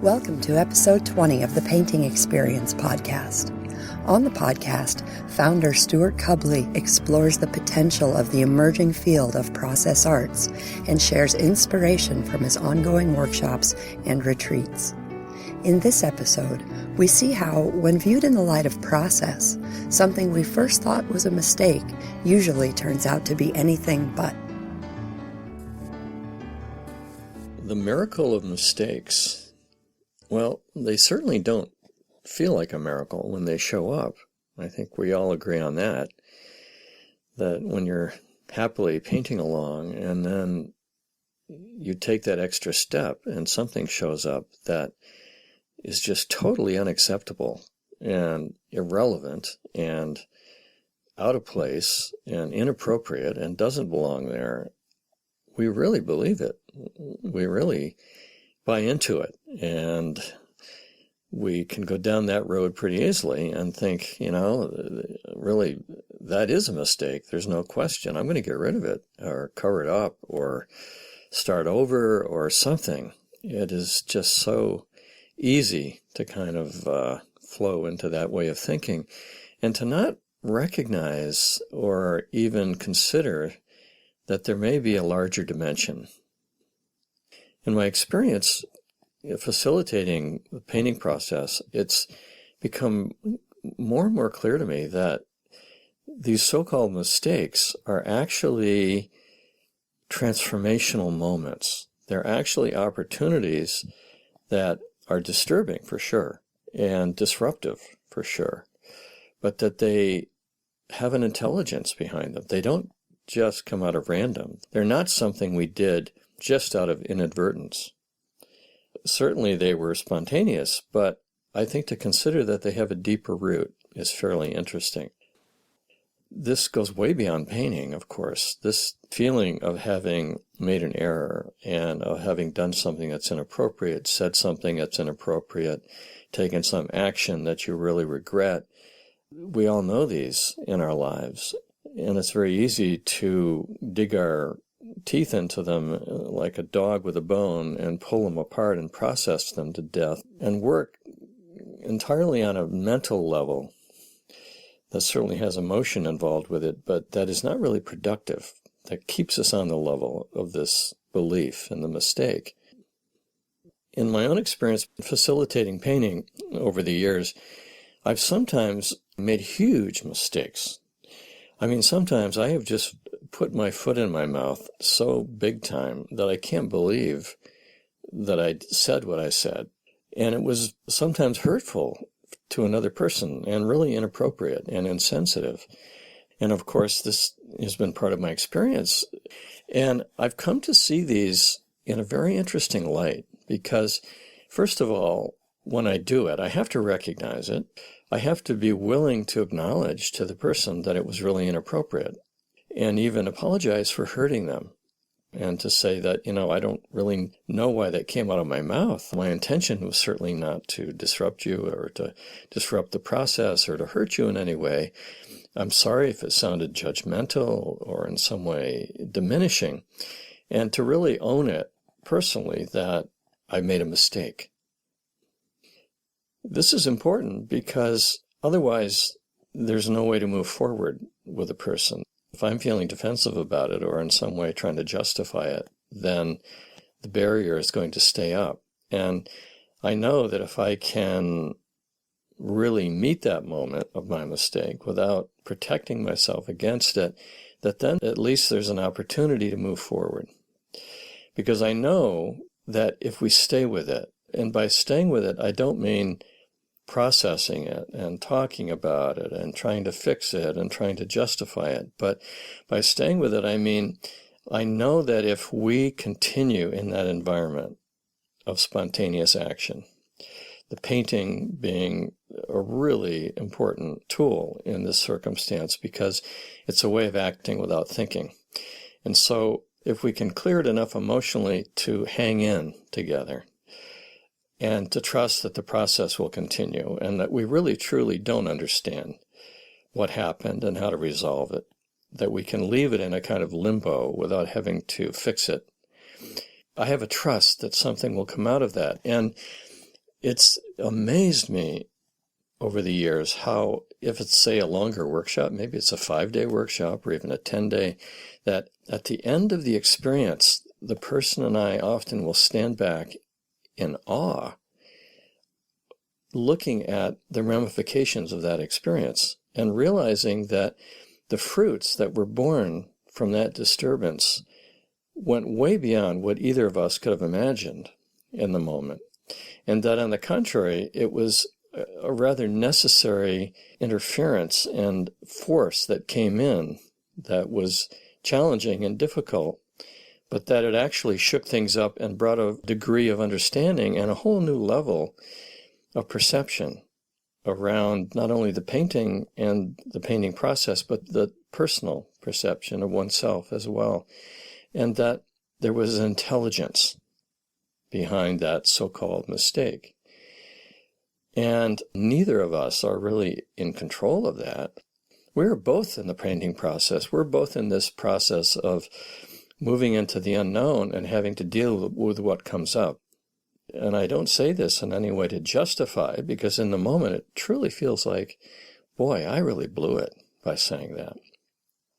Welcome to episode 20 of the Painting Experience podcast. On the podcast, founder Stuart Cubley explores the potential of the emerging field of process arts and shares inspiration from his ongoing workshops and retreats. In this episode, we see how, when viewed in the light of process, something we first thought was a mistake usually turns out to be anything but. The miracle of mistakes. Well, they certainly don't feel like a miracle when they show up. I think we all agree on that. That when you're happily painting along and then you take that extra step and something shows up that is just totally unacceptable and irrelevant and out of place and inappropriate and doesn't belong there, we really believe it. We really buy into it, and we can go down that road pretty easily and think, really, that is a mistake. There's no question. I'm going to get rid of it or cover it up or start over or something. It is just so easy to kind of flow into that way of thinking and to not recognize or even consider that there may be a larger dimension. In my experience facilitating the painting process, it's become more and more clear to me that these so-called mistakes are actually transformational moments. They're actually opportunities that are disturbing for sure and disruptive for sure, but that they have an intelligence behind them. They don't just come out of random. They're not something we did just out of inadvertence. Certainly they were spontaneous, but I think to consider that they have a deeper root is fairly interesting. This goes way beyond painting, of course. This feeling of having made an error and of having done something that's inappropriate, said something that's inappropriate, taken some action that you really regret. We all know these in our lives, and it's very easy to dig our teeth into them like a dog with a bone and pull them apart and process them to death and work entirely on a mental level that certainly has emotion involved with it, but that is not really productive. That keeps us on the level of this belief and the mistake. In my own experience facilitating painting over the years, I've sometimes made huge mistakes. I mean, sometimes I have just put my foot in my mouth so big time that I can't believe that I said what I said. And it was sometimes hurtful to another person and really inappropriate and insensitive. And of course, this has been part of my experience. And I've come to see these in a very interesting light because, first of all, when I do it, I have to recognize it. I have to be willing to acknowledge to the person that it was really inappropriate and even apologize for hurting them and to say that, I don't really know why that came out of my mouth. My intention was certainly not to disrupt you or to disrupt the process or to hurt you in any way. I'm sorry if it sounded judgmental or in some way diminishing, and to really own it personally that I made a mistake. This is important because otherwise there's no way to move forward with a person. If I'm feeling defensive about it or in some way trying to justify it, then the barrier is going to stay up. And I know that if I can really meet that moment of my mistake without protecting myself against it, that then at least there's an opportunity to move forward. Because I know that if we stay with it, and by staying with it, I don't mean processing it and talking about it and trying to fix it and trying to justify it. But by staying with it, I mean, I know that if we continue in that environment of spontaneous action, the painting being a really important tool in this circumstance because it's a way of acting without thinking. And so if we can clear it enough emotionally to hang in together, and to trust that the process will continue and that we really truly don't understand what happened and how to resolve it, that we can leave it in a kind of limbo without having to fix it. I have a trust that something will come out of that. And it's amazed me over the years how, if it's, say, a longer workshop, maybe it's a 5-day workshop or even a 10-day, that at the end of the experience, the person and I often will stand back in awe, looking at the ramifications of that experience and realizing that the fruits that were born from that disturbance went way beyond what either of us could have imagined in the moment. And that, on the contrary, it was a rather necessary interference and force that came in that was challenging and difficult, but that it actually shook things up and brought a degree of understanding and a whole new level of perception around not only the painting and the painting process, but the personal perception of oneself as well. And that there was an intelligence behind that so-called mistake. And neither of us are really in control of that. We're both in the painting process. We're both in this process of moving into the unknown and having to deal with what comes up. And I don't say this in any way to justify, because in the moment it truly feels like, boy, I really blew it by saying that.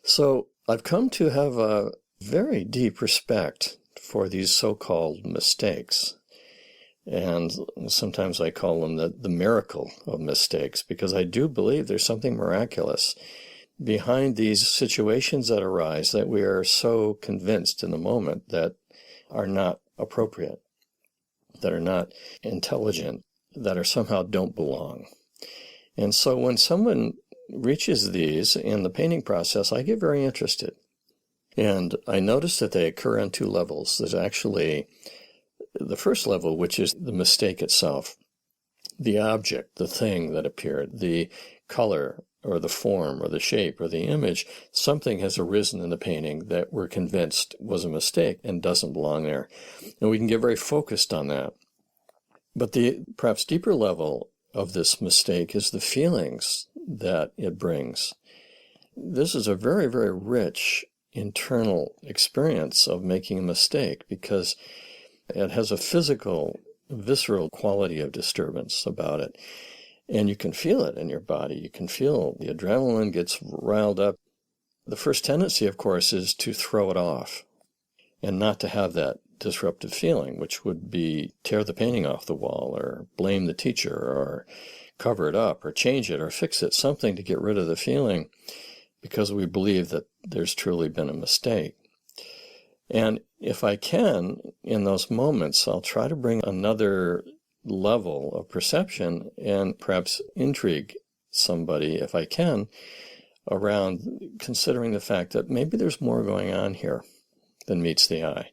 So I've come to have a very deep respect for these so-called mistakes. And sometimes I call them the miracle of mistakes, because I do believe there's something miraculous behind these situations that arise that we are so convinced in the moment that are not appropriate, that are not intelligent, that are somehow don't belong. And so when someone reaches these in the painting process, I get very interested. And I notice that they occur on 2 levels. There's actually the first level, which is the mistake itself, the object, the thing that appeared, the color or the form or the shape or the image. Something has arisen in the painting that we're convinced was a mistake and doesn't belong there. And we can get very focused on that. But the perhaps deeper level of this mistake is the feelings that it brings. This is a very, very rich internal experience of making a mistake, because it has a physical, visceral quality of disturbance about it. And you can feel it in your body. You can feel the adrenaline gets riled up. The first tendency, of course, is to throw it off and not to have that disruptive feeling, which would be tear the painting off the wall or blame the teacher or cover it up or change it or fix it, something to get rid of the feeling, because we believe that there's truly been a mistake. And if I can, in those moments, I'll try to bring another level of perception and perhaps intrigue somebody, if I can, around considering the fact that maybe there's more going on here than meets the eye.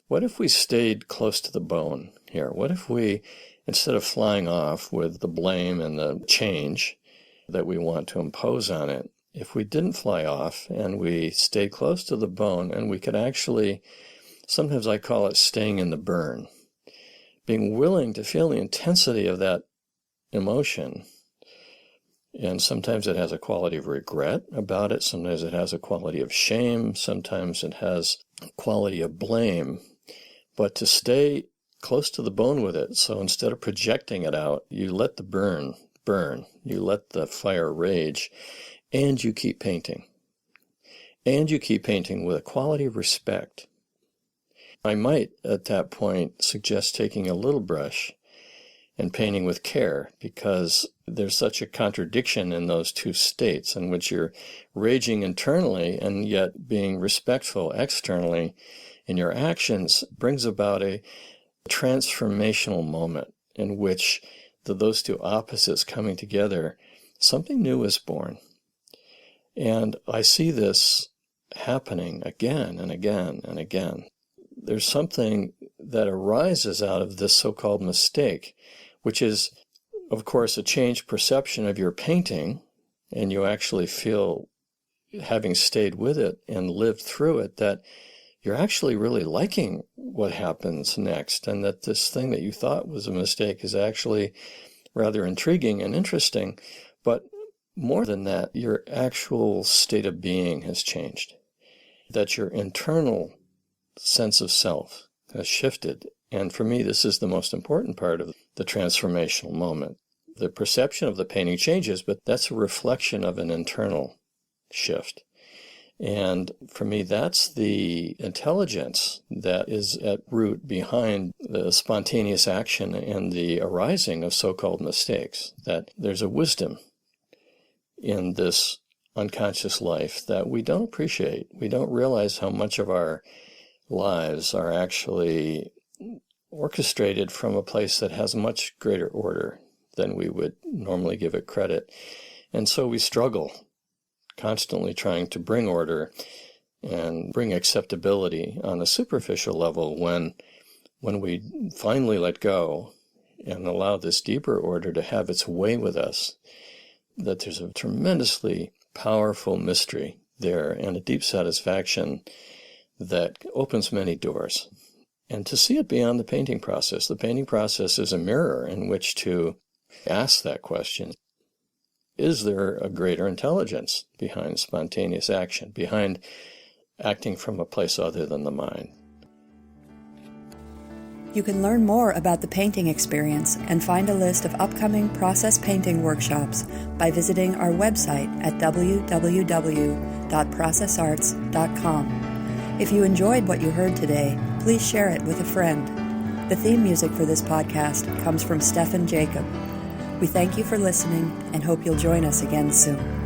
What if we stayed close to the bone here? What if we, instead of flying off with the blame and the change that we want to impose on it, if we didn't fly off and we stayed close to the bone, and we could actually, sometimes I call it staying in the burn, being willing to feel the intensity of that emotion. And sometimes it has a quality of regret about it. Sometimes it has a quality of shame. Sometimes it has a quality of blame. But to stay close to the bone with it, so instead of projecting it out, you let the burn burn. You let the fire rage. And you keep painting. And you keep painting with a quality of respect. I might, at that point, suggest taking a little brush and painting with care, because there's such a contradiction in those 2 states in which you're raging internally and yet being respectful externally in your actions brings about a transformational moment in which those 2 opposites coming together, something new is born. And I see this happening again and again and again. There's something that arises out of this so-called mistake, which is, of course, a changed perception of your painting, and you actually feel, having stayed with it and lived through it, that you're actually really liking what happens next, and that this thing that you thought was a mistake is actually rather intriguing and interesting. But more than that, your actual state of being has changed, that your internal sense of self has shifted. And for me, this is the most important part of the transformational moment. The perception of the painting changes, but that's a reflection of an internal shift. And for me, that's the intelligence that is at root behind the spontaneous action and the arising of so-called mistakes, that there's a wisdom in this unconscious life that we don't appreciate. We don't realize how much of our lives are actually orchestrated from a place that has much greater order than we would normally give it credit. And so we struggle, constantly trying to bring order and bring acceptability on a superficial level when we finally let go and allow this deeper order to have its way with us, that there's a tremendously powerful mystery there and a deep satisfaction that opens many doors. And to see it beyond the painting process is a mirror in which to ask that question. Is there a greater intelligence behind spontaneous action, behind acting from a place other than the mind? You can learn more about the painting experience and find a list of upcoming process painting workshops by visiting our website at www.processarts.com. If you enjoyed what you heard today, please share it with a friend. The theme music for this podcast comes from Stefan Jacob. We thank you for listening and hope you'll join us again soon.